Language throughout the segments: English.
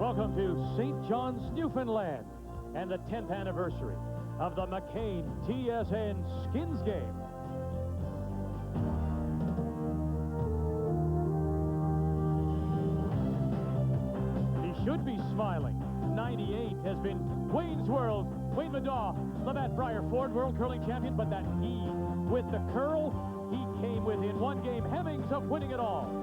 Welcome to St. John's, Newfoundland, and the 10th anniversary of the McCain TSN Skins Game. He should be smiling. 98 has been Wayne's World. Wayne Madaw, Labatt Briar Ford World Curling Champion, but that he, with the curl, he came within one game, Hemmings, of winning it all.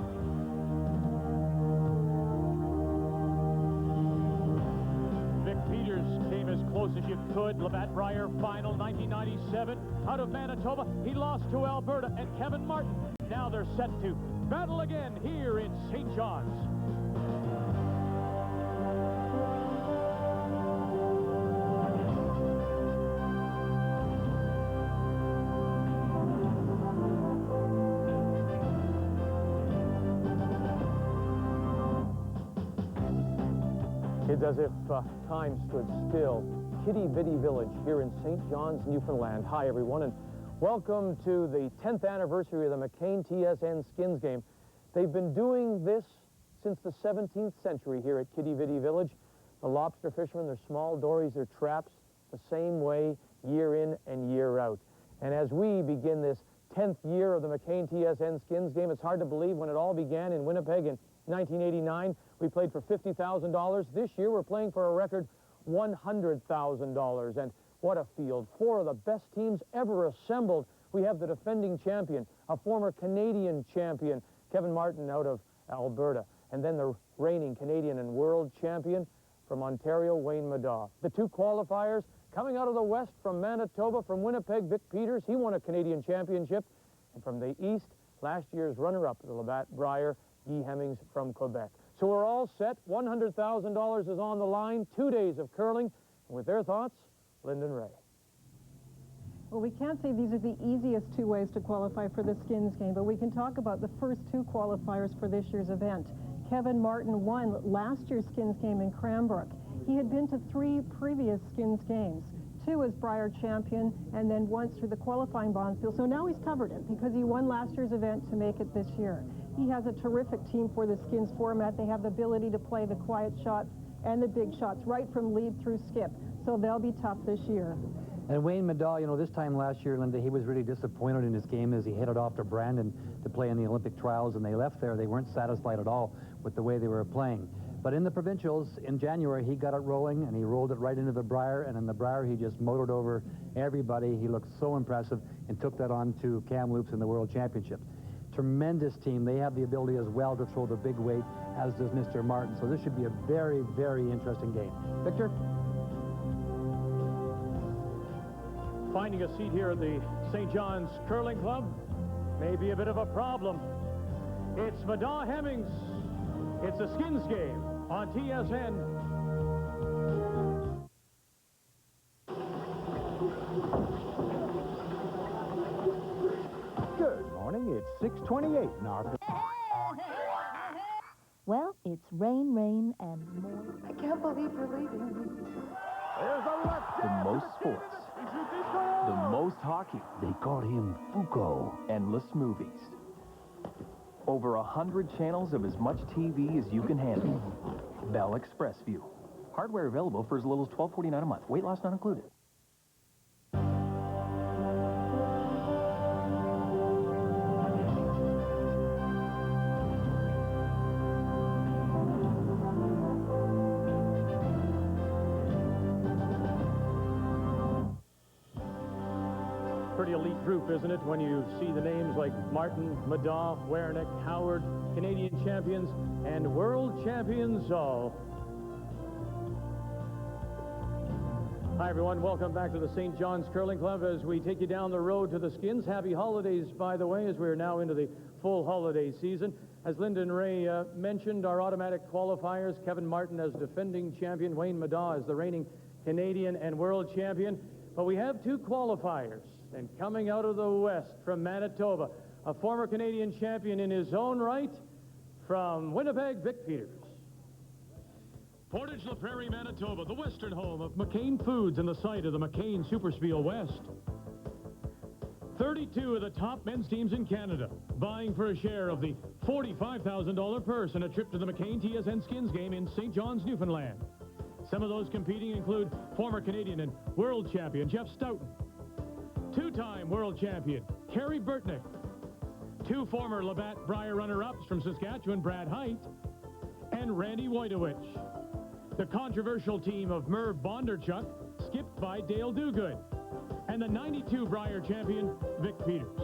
Vic Peters came as close as you could. Labatt Briar final 1997 out of Manitoba. He lost to Alberta and Kevin Martin. Now they're set to battle again here in St. John's. It's as if time stood still. Kitty Vitty Village here in St. John's, Newfoundland. Hi, everyone, and welcome to the 10th anniversary of the McCain TSN Skins Game. They've been doing this since the 17th century here at Kitty Vitty Village. The lobster fishermen, their small dories, their traps, the same way year in and year out. And as we begin this 10th year of the McCain TSN Skins Game, it's hard to believe when it all began in Winnipeg in 1989. We played for $50,000. This year, we're playing for a record $100,000. And what a field. Four of the best teams ever assembled. We have the defending champion, a former Canadian champion, Kevin Martin out of Alberta. And then the reigning Canadian and world champion from Ontario, Wayne Madaw. The two qualifiers coming out of the west from Manitoba, from Winnipeg, Vic Peters. He won a Canadian championship. And from the east, last year's runner-up, the Labatt Briar, Guy Hemmings from Quebec. So we're all set. $100,000 is on the line. 2 days of curling. And with their thoughts, Lyndon Ray. Well, we can't say these are the easiest two ways to qualify for the Skins Game, but we can talk about the first two qualifiers for this year's event. Kevin Martin won last year's Skins Game in Cranbrook. He had been to 3 previous Skins Games, 2 as Briar champion, and then once through the qualifying Bonfield. So now he's covered it because he won last year's event to make it this year. He has a terrific team for the Skins format. They have the ability to play the quiet shots and the big shots right from lead through skip. So they'll be tough this year. And Wayne Madaw, you know, this time last year, Linda, he was really disappointed in his game as he headed off to Brandon to play in the Olympic trials, and they left there. They weren't satisfied at all with the way they were playing. But in the provincials, in January, he got it rolling, and he rolled it right into the Briar, and in the Briar, he just motored over everybody. He looked so impressive and took that on to Kamloops in the World Championships. Tremendous team. They have the ability as well to throw the big weight, as does Mr. Martin. So this should be a very, very interesting game. Victor? Finding a seat here at the St. John's Curling Club may be a bit of a problem. It's Madaw Hemmings. It's a Skins Game on TSN. It's 6:28 in our... Well, it's rain, rain, and more. I can't believe you're leaving me. There's a left. The most sports, the most hockey. They call him Fuko. Endless movies. Over 100 channels of as much TV as you can handle. Bell Express View. Hardware available for as little as $12.49 a month. Weight loss not included. Pretty elite group, isn't it, when you see the names like Martin, Madaw, Wernick, Howard, Canadian champions, and world champions all. Hi, everyone. Welcome back to the St. John's Curling Club as we take you down the road to the Skins. Happy holidays, by the way, as we're now into the full holiday season. As Lyndon Ray mentioned, our automatic qualifiers, Kevin Martin as defending champion, Wayne Madaw as the reigning Canadian and world champion. But we have 2 qualifiers. And coming out of the west from Manitoba, a former Canadian champion in his own right, from Winnipeg, Vic Peters. Portage, Prairie, Manitoba, the western home of McCain Foods and the site of the McCain SuperSpiel West. 32 of the top men's teams in Canada vying for a share of the $45,000 purse and a trip to the McCain TSN Skins game in St. John's, Newfoundland. Some of those competing include former Canadian and world champion Jeff Stoughton, two-time world champion Carrie Burtnick, two former Labatt Brier runner-ups from Saskatchewan, Brad Height, and Randy Wojtowicz. The controversial team of Merv Bondarchuk, skipped by Dale Duguid, and the 92 Brier champion, Vic Peters.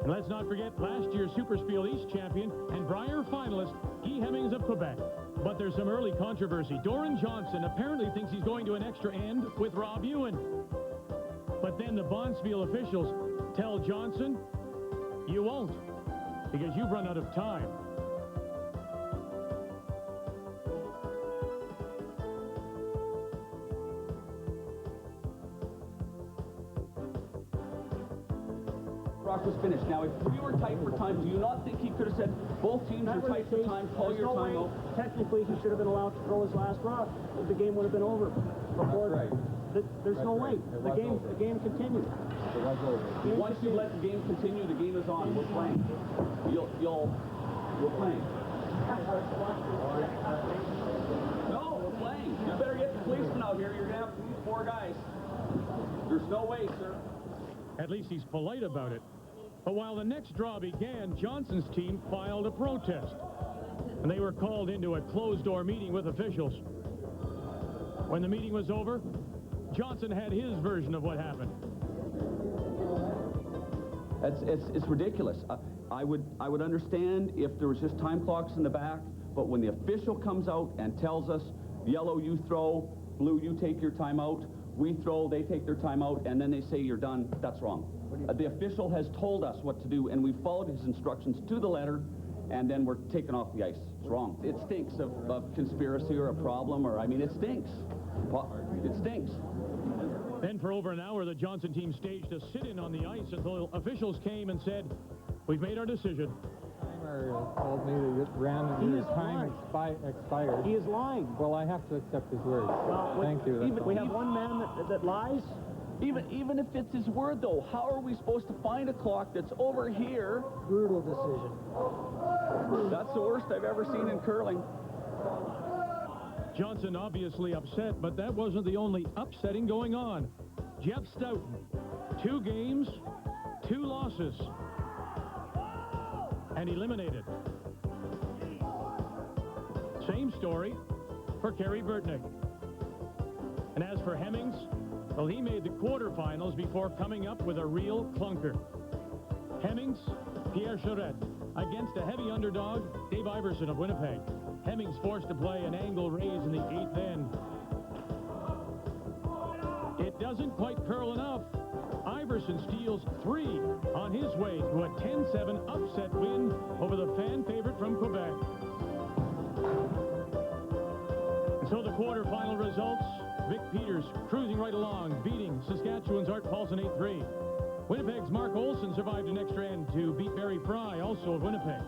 And let's not forget last year's SuperSpiel East champion and Brier finalist, Guy Hemmings of Quebec. But there's some early controversy. Doran Johnson apparently thinks he's going to an extra end with Rob Ewan. But then the Bonspiel officials tell Johnson, you won't, because you've run out of time. Was finished. Now, if we were tight for time, do you not think he could have said both teams are tight for time, call your timeout? Technically, he should have been allowed to throw his last rock. The game would have been over before. Right. There's no way. The game continued. It was over. Once you let the game continue, the game is on. We're playing. We're playing. No, we're playing. You better get the policeman out here. You're gonna have to use 4 guys. There's no way, sir. At least he's polite about it. But while the next draw began, Johnson's team filed a protest, and they were called into a closed-door meeting with officials. When the meeting was over, Johnson had his version of what happened. It's ridiculous. I would understand if there was just time clocks in the back, but when the official comes out and tells us, yellow you throw, blue you take your timeout, we throw, they take their timeout, and then they say you're done, that's wrong. The official has told us what to do, and we followed his instructions to the letter, and then we're taken off the ice. It's wrong. It stinks of conspiracy or a problem, or, I mean, it stinks. It stinks. Then for over an hour, the Johnson team staged a sit-in on the ice until officials came and said, we've made our decision. Told me that your time expired. He is lying. Well, I have to accept his word. Thank you. We have one man that lies. Even if it's his word, though, how are we supposed to find a clock that's over here? Brutal decision. That's the worst I've ever seen in curling. Johnson obviously upset, but that wasn't the only upsetting going on. Jeff Stoughton, 2 games, 2 losses, and eliminated. Same story for Carrie Burtnick. And as for Hemmings, well, he made the quarterfinals before coming up with a real clunker. Hemmings, Pierre Charette, against a heavy underdog, Dave Iverson of Winnipeg. Hemmings forced to play an angle raise in the 8th end. It doesn't quite curl enough. Iverson steals 3 on his way to a 10-7 upset win over the fan favorite from Quebec. And so the quarterfinal results, Vic Peters cruising right along, beating Saskatchewan's Art Paulson 8-3. Winnipeg's Mark Olson survived an extra end to beat Barry Fry, also of Winnipeg.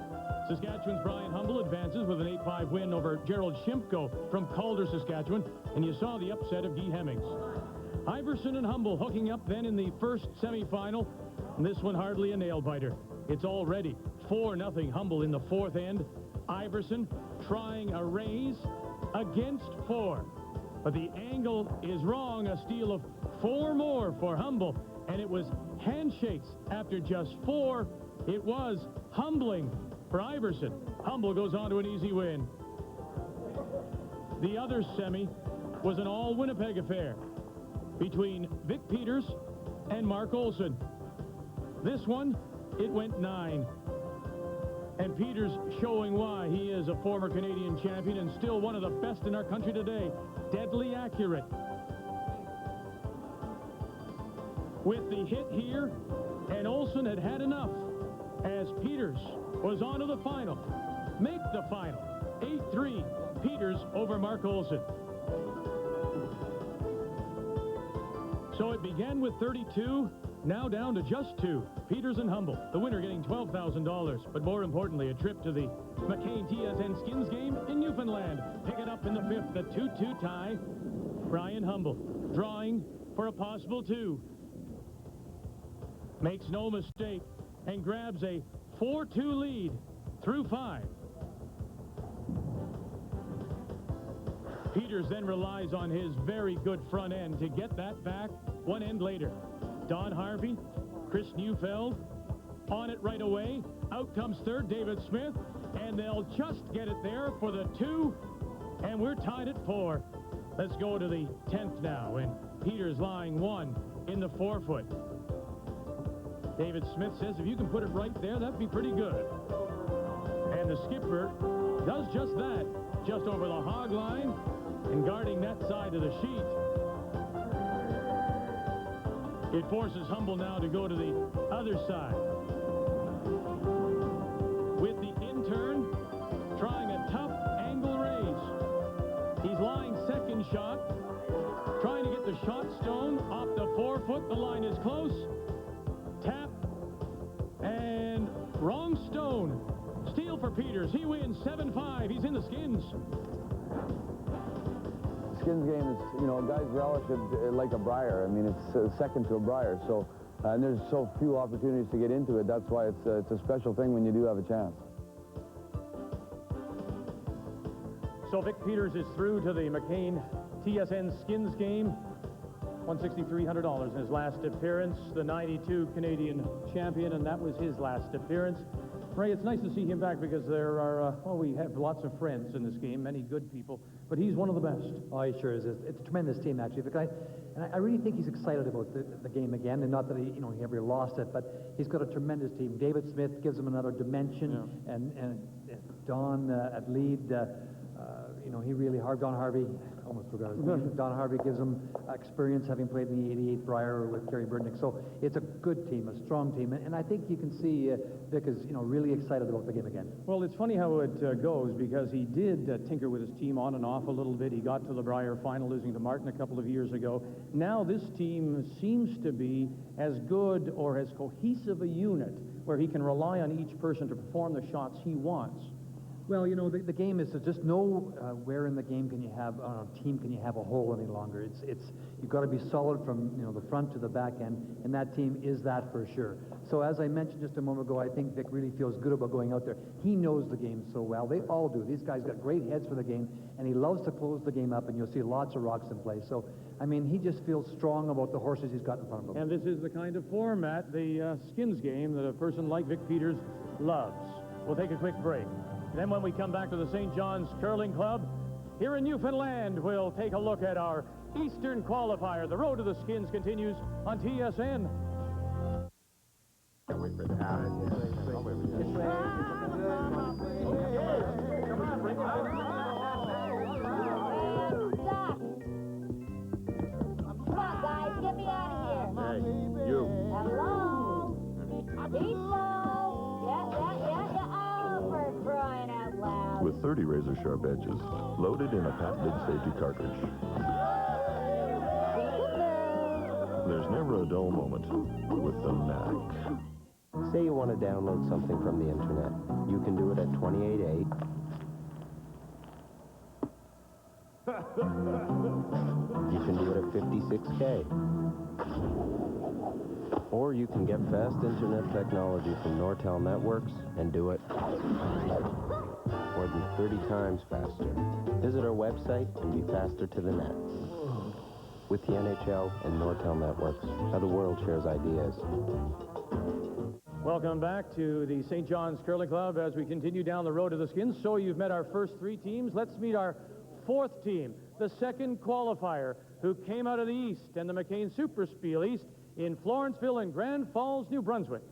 Saskatchewan's Brian Humble advances with an 8-5 win over Gerald Shimko from Calder, Saskatchewan, and you saw the upset of Guy Hemmings. Iverson and Humble hooking up then in the first semifinal, and this one hardly a nail-biter. It's already 4-0 Humble in the 4th end. Iverson trying a raise against 4. But the angle is wrong, a steal of 4 more for Humble, and it was handshakes after just 4. It was humbling for Iverson. Humble goes on to an easy win. The other semi was an all-Winnipeg affair between Vic Peters and Mark Olson. This one, it went 9. And Peters showing why he is a former Canadian champion and still one of the best in our country today. Deadly accurate. With the hit here, and Olson had had enough as Peters was on to the final. Make the final. 8-3, Peters over Mark Olson. So it began with 32, now down to just 2. Peters and Humble, the winner getting $12,000. But more importantly, a trip to the McCain TSN Skins game in Newfoundland. Pick it up in the 5th, the 2-2 tie. Brian Humble drawing for a possible 2. makes no mistake and grabs a 4-2 lead through 5. Peters then relies on his very good front end to get that back one end later. Don Harvey, Chris Neufeld on it right away. Out comes third, David Smith, and they'll just get it there for the 2, and we're tied at 4. Let's go to the 10th now, and Peters lying 1 in the 4-foot. David Smith says if you can put it right there, that'd be pretty good. And the skipper does just that, just over the hog line and guarding that side of the sheet. It forces Humble now to go to the other side. With the intern trying a tough angle raise. He's lying second shot, trying to get the shot stone off the 4-foot. The line is close. Tap and wrong stone. Steal for Peters. He wins 7-5. He's in the skins. Skins game is, you know, guys relish it like a briar. I mean, it's second to a briar. So, and there's so few opportunities to get into it. That's why it's a special thing when you do have a chance. So Vic Peters is through to the McCain TSN Skins game. $1,600 in his last appearance. The 92 Canadian champion, and that was his last appearance. Ray, it's nice to see him back because there are, well, we have lots of friends in this game, many good people, but he's one of the best. Oh, he sure is. It's a tremendous team, actually. The guy, and I really think he's excited about the game again, and not that he ever lost it, but he's got a tremendous team. David Smith gives him another dimension, yeah. and Don at lead, he really Don Harvey, almost forgot his name. Don Harvey gives him experience, having played in the 88 Brier with Kerry Burnick. So it's a good team, a strong team, and I think you can see Vic is really excited about the game again. Well, it's funny how it goes, because he did tinker with his team on and off a little bit. He got to the Brier final, losing to Martin a couple of years ago. Now this team seems to be as good or as cohesive a unit where he can rely on each person to perform the shots he wants. Well, the game is just where in the game can you have, team can you have a hole any longer. You've got to be solid from, the front to the back end, and that team is that for sure. So as I mentioned just a moment ago, I think Vic really feels good about going out there. He knows the game so well. They all do. These guys got great heads for the game, and he loves to close the game up, and you'll see lots of rocks in play. So, I mean, he just feels strong about the horses he's got in front of him. And this is the kind of format, the Skins game, that a person like Vic Peters loves. We'll take a quick break. Then when we come back to the St. John's Curling Club, here in Newfoundland, we'll take a look at our Eastern qualifier. The road to the Skins continues on TSN. Can't wait for it to happen. I'll wait for you. Come on, bring it out. Come on, guys, get me out of here. Hey, you. Hello? People. Crying out loud. With 30 razor-sharp edges, loaded in a patented safety cartridge. There's never a dull moment with the Mac. Say you want to download something from the internet. You can do it at 28.8. You can do it at 56K. Or you can get fast internet technology from Nortel Networks and do it more than 30 times faster. Visit our website and be faster to the net. With the NHL and Nortel Networks, how the world shares ideas. Welcome back to the St. John's Curling Club as we continue down the road to the Skins. So you've met our first 3 teams. Let's meet our 4th team, the second qualifier, who came out of the East and the McCain SuperSpiel East in Florenceville and Grand Falls, New Brunswick.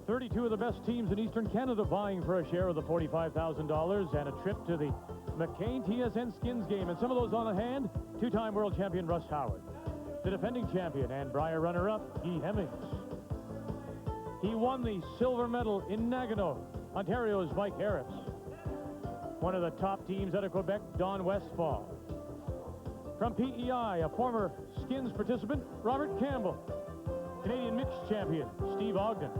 32 of the best teams in Eastern Canada vying for a share of the $45,000 and a trip to the McCain TSN Skins game. And some of those on the hand, 2-time world champion Russ Howard, the defending champion and Brier runner-up Guy Hemmings. He won the silver medal in Nagano, Ontario's Mike Harris. One of the top teams out of Quebec, Don Westfall. From PEI, a former Skins participant, Robert Campbell. Canadian mixed champion, Steve Ogden.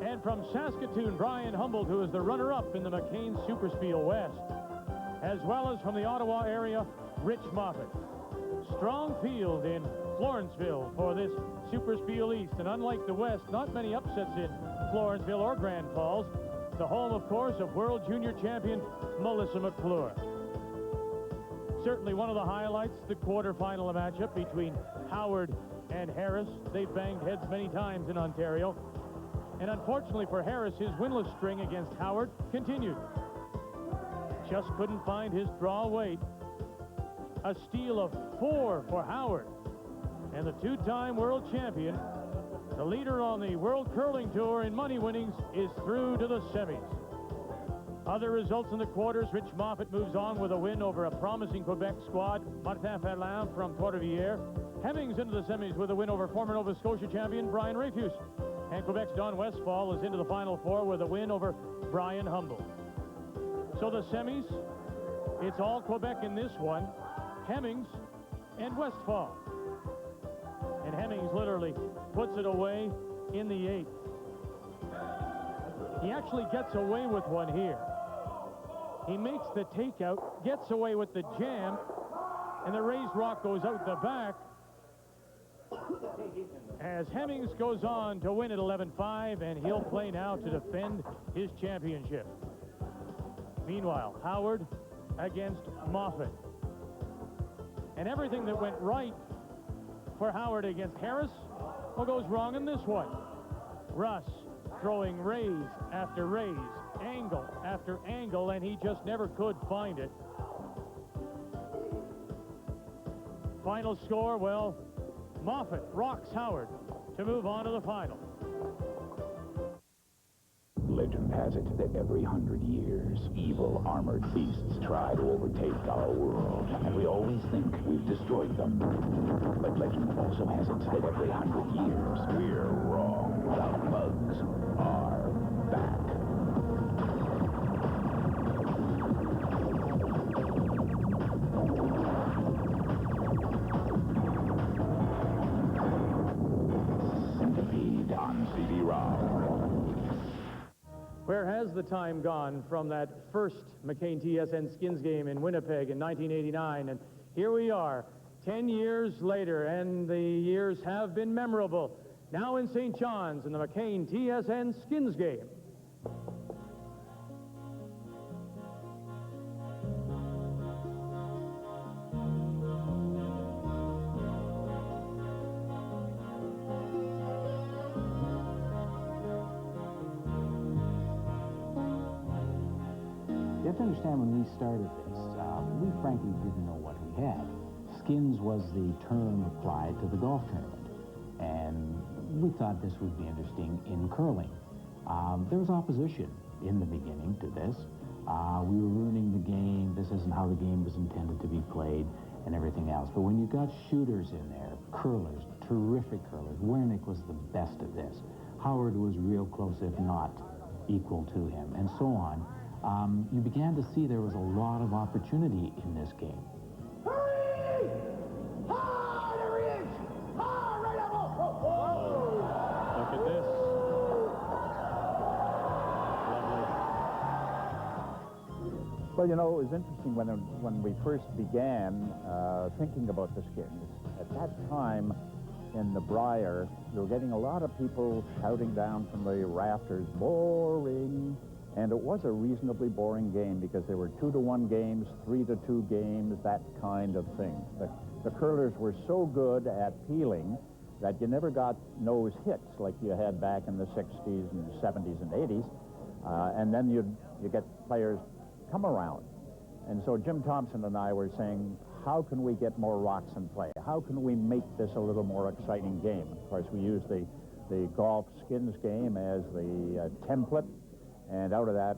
And from Saskatoon, Brian Humboldt, who is the runner-up in the McCain SuperSpiel West. As well as from the Ottawa area, Rich Moffat. Strong field in Florenceville for this SuperSpiel East. And unlike the West, not many upsets in Florenceville or Grand Falls. The home, of course, of World Junior Champion Melissa McClure. Certainly one of the highlights, the quarterfinal matchup between Howard and Harris. They've banged heads many times in Ontario. And unfortunately for Harris, his winless string against Howard continued. Just couldn't find his draw weight. A steal of 4 for Howard. And the two-time world champion, the leader on the World Curling Tour in money winnings, is through to the semis. Other results in the quarters, Rich Moffat moves on with a win over a promising Quebec squad, Martin Ferland from Portage. Hemmings into the semis with a win over former Nova Scotia champion Brian Rafuse. And Quebec's Don Westfall is into the Final Four with a win over Brian Humble. So the semis, it's all Quebec in this one, Hemmings and Westfall. And Hemmings literally puts it away in the 8th. He actually gets away with one here. He makes the takeout, gets away with the jam, and the raised rock goes out the back as Hemmings goes on to win at 11-5, and he'll play now to defend his championship. Meanwhile, Howard against Moffat. And everything that went right for Howard against Harris, well, goes wrong in this one. Russ throwing raise after raise, angle after angle, and he just never could find it. Final score, well, Moffat rocks Howard to move on to the final. Legend has it that every 100 years, evil armored beasts try to overtake our world, and we always think we've destroyed them. But legend also has it that every 100 years, we're wrong. The bugs are back. Centipede on CD-ROM. Where has the time gone from that first McCain TSN Skins game in Winnipeg in 1989? And here we are, 10 years later, and the years have been memorable. Now in St. John's in the McCain TSN Skins game. You have to understand, when we started this, we frankly didn't know what we had. Skins was the term applied to the golf tournament, and we thought this would be interesting in curling. There was opposition in the beginning to this. We were ruining the game. This isn't how the game was intended to be played, and everything else. But when you got shooters in there, curlers, terrific curlers, Wernick was the best of this. Howard was real close, if not equal to him, and so on. You began to see there was a lot of opportunity in this game. Hurry! Ah, there he is! Ah, right up! Whoa! Look at this. Lovely. Well, you know, it was interesting when we first began thinking about the skins. At that time, in the Briar, you were getting a lot of people shouting down from the rafters, boring. And it was a reasonably boring game because there were 2-to-1 games, 3-to-2 games, that kind of thing. The curlers were so good at peeling that you never got nose hits like you had back in the 60s and 70s and 80s. And then you get players come around. And so Jim Thompson and I were saying, how can we get more rocks in play? How can we make this a little more exciting game? Of course, we used the golf skins game as the template. And out of that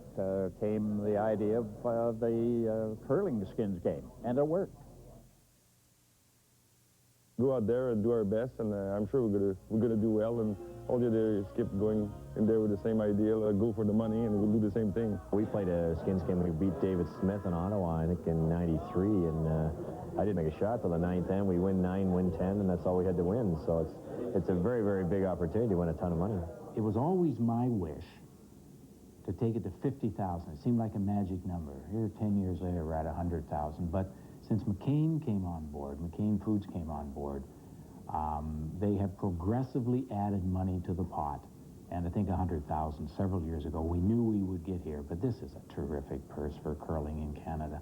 came the idea of the curling skins game, and it worked. Go out there and do our best, and I'm sure we're gonna do well. And all you do is keep going in there with the same idea, go for the money, and we'll do the same thing. We played a skins game. We beat David Smith in Ottawa, I think, in '93, and I didn't make a shot till the 9th end. We win 9, win 10, and that's all we had to win. So it's a very, very big opportunity to win a ton of money. It was always my wish to take it to 50,000. It seemed like a magic number. Here, 10 years later, we're at 100,000. But since McCain came on board, McCain Foods came on board, They have progressively added money to the pot, and I think 100,000 several years ago. We knew we would get here, but this is a terrific purse for curling in Canada.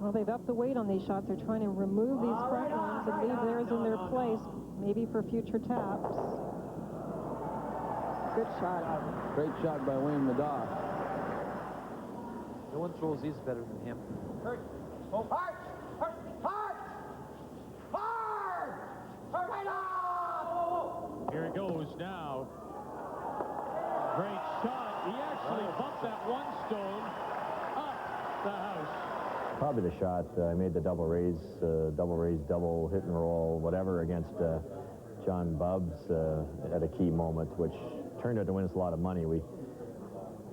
Well, they've upped the weight on these shots. They're trying to remove these front ones and leave theirs in their place, maybe for future taps. Good shot. Great shot by Wayne Madaw. No one throws these better than him. Hard! Right off! Here it goes now. Great shot. He actually bumped that one stone up the house. Probably the shot. I made the double raise, double hit and roll, whatever, against John Bubbs at a key moment, which turned out to win us a lot of money.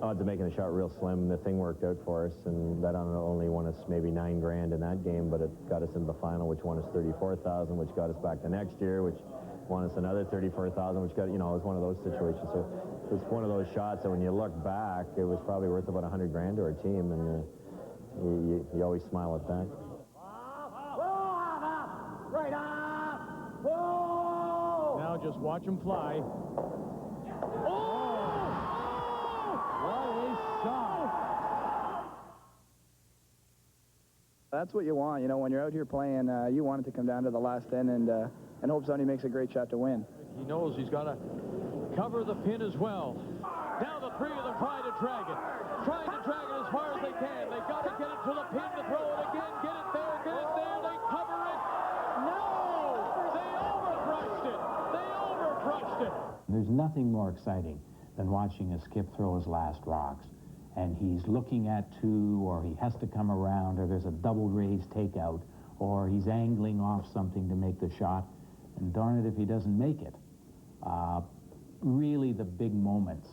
Odds of making the shot real slim. The thing worked out for us, and that only won us maybe $9 grand in that game, but it got us into the final, which won us $34,000, which got us back the next year, which won us another $34,000, which got, you know, it was one of those situations. So it was one of those shots that when you look back, it was probably worth about 100 grand to our team, and you always smile at that. Right off! Whoa! Now just watch him fly. That's what you want, you know, when you're out here playing, you want it to come down to the last end and hope somebody makes a great shot to win. He knows he's got to cover the pin as well. Now the three of them trying to drag it as far as they can. They've got to get it to the pin to throw it again, get it there, they cover it. No! They overbrushed it. There's nothing more exciting than watching a skip throw his last rocks, and he's looking at two, or he has to come around, or there's a double raise takeout, or he's angling off something to make the shot, and darn it if he doesn't make it. Really, the big moments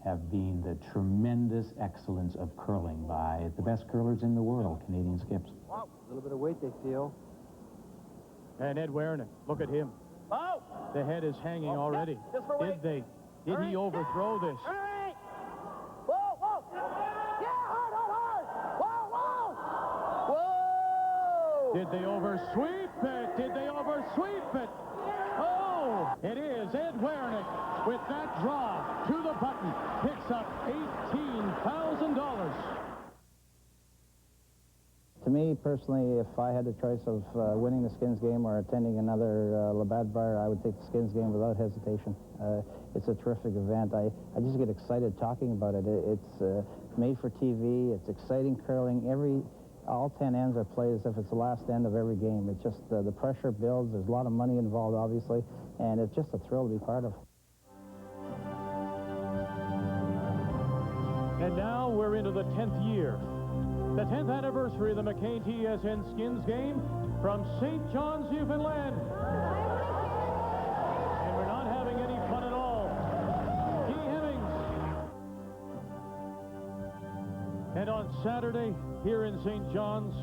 have been the tremendous excellence of curling by the best curlers in the world, Canadian skips. A little bit of weight, they feel. And Ed Wernick, look at him. Oh! The head is hanging already. Did he overthrow this? All right! Whoa! Yeah, hard! Whoa! Did they oversweep it? Oh! It is Ed Wernick with that draw to the button. Picks up $18,000. To me, personally, if I had the choice of winning the skins game or attending another Labatt Brier, I would take the skins game without hesitation. It's a terrific event. I just get excited talking about it. It's made for TV. It's exciting curling. All 10 ends are played as if it's the last end of every game. It's just the pressure builds. There's a lot of money involved, obviously, and it's just a thrill to be part of. And now we're into the 10th year. The 10th anniversary of the McCain TSN Skins game from St. John's, Newfoundland. And we're not having any fun at all. Guy Hemmings. And on Saturday, here in St. John's,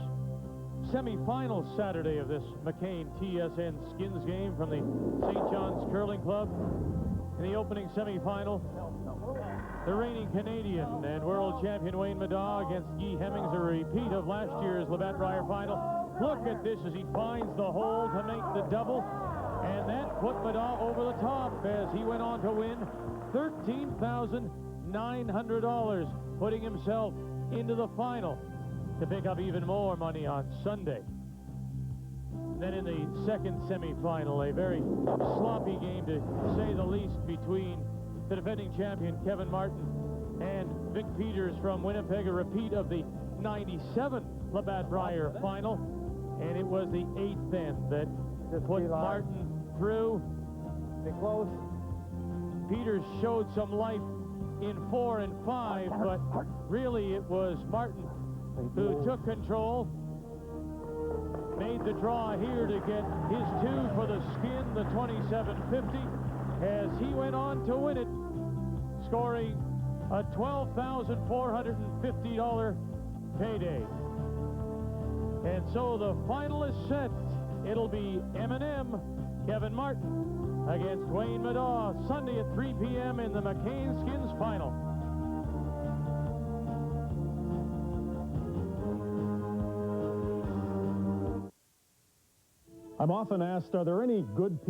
semi-final Saturday of this McCain TSN Skins game from the St. John's Curling Club. In the opening semi-final, the reigning Canadian and world champion Wayne Madaw against Guy Hemmings, a repeat of last year's Labatt Brier final. Look at this as he finds the hole to make the double, and that put Madaw over the top as he went on to win $13,900, putting himself into the final to pick up even more money on Sunday. Then in the second semi-final, a very sloppy game to say the least between the defending champion Kevin Martin and Vic Peters from Winnipeg, a repeat of the '97 Labatt Brier final, and it was the 8th end that put Martin through. They close. Peters showed some life in 4 and 5, but really it was Martin who took control, made the draw here to get his 2 for the skin, the 27.50, as he went on to win it, scoring a $12,450 payday. And so the final is set. It'll be M&M, Kevin Martin, against Wayne Madaw, Sunday at 3 p.m. in the McCain Skins final. I'm often asked, are there any good people